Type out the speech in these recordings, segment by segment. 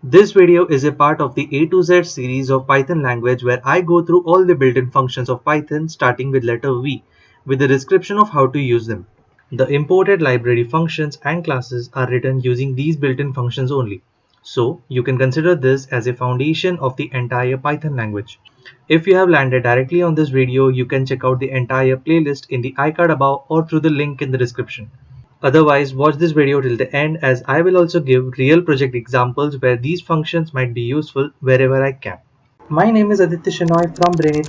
This video is a part of the A to Z series of Python language where I go through all the built-in functions of Python starting with letter V with a description of how to use them. The imported library functions and classes are written using these built-in functions only. So you can consider this as a foundation of the entire Python language. If you have landed directly on this video, you can check out the entire playlist in the iCard above or through the link in the description. Otherwise, watch this video till the end as I will also give real project examples where these functions might be useful wherever I can. My name is Aditya Shenoy from Brainy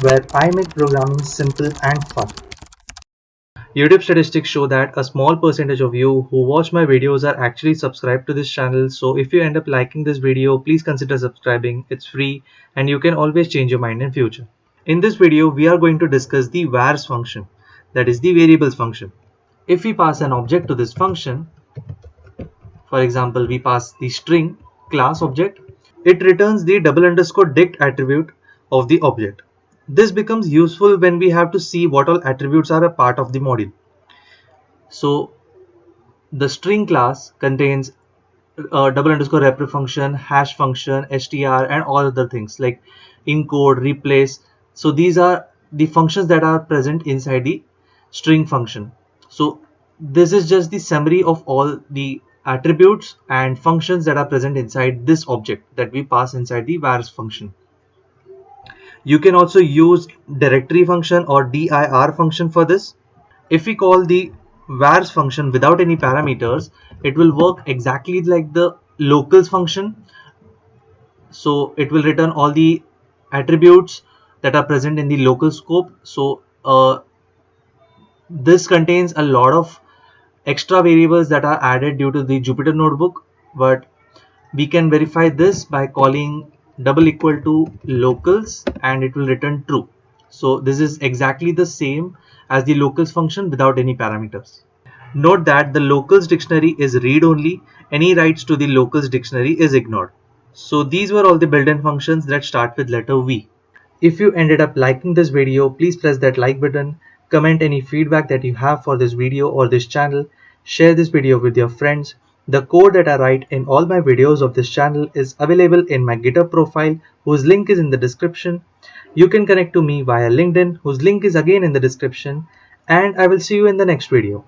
where I make programming simple and fun. YouTube statistics show that a small percentage of you who watch my videos are actually subscribed to this channel, so if you end up liking this video, please consider subscribing. It's free and you can always change your mind in future. In this video, we are going to discuss the vars function, that is the variables function. If we pass an object to this function, for example, we pass the string class object, it returns the double underscore dict attribute of the object. This becomes useful when we have to see what all attributes are a part of the module. So the string class contains double underscore rep function, hash function, str, and all other things like encode, replace. So these are the functions that are present inside the string function. So this is just the summary of all the attributes and functions that are present inside this object that we pass inside the vars function. You can also use directory function or dir function for this. If we call the vars function without any parameters, it will work exactly like the locals function. So it will return all the attributes that are present in the local scope. So this contains a lot of extra variables that are added due to the Jupyter notebook, but we can verify this by calling double equal to locals and it will return true. So this is exactly the same as the locals function without any parameters. Note that the locals dictionary is read only. Any writes to the locals dictionary is ignored. So these were all the built-in functions that start with letter V. If you ended up liking this video, please press that like button, comment any feedback that you have for this video or this channel, share this video with your friends. The code that I write in all my videos of this channel is available in my GitHub profile, whose link is in the description. You can connect to me via LinkedIn, whose link is again in the description, and I will see you in the next video.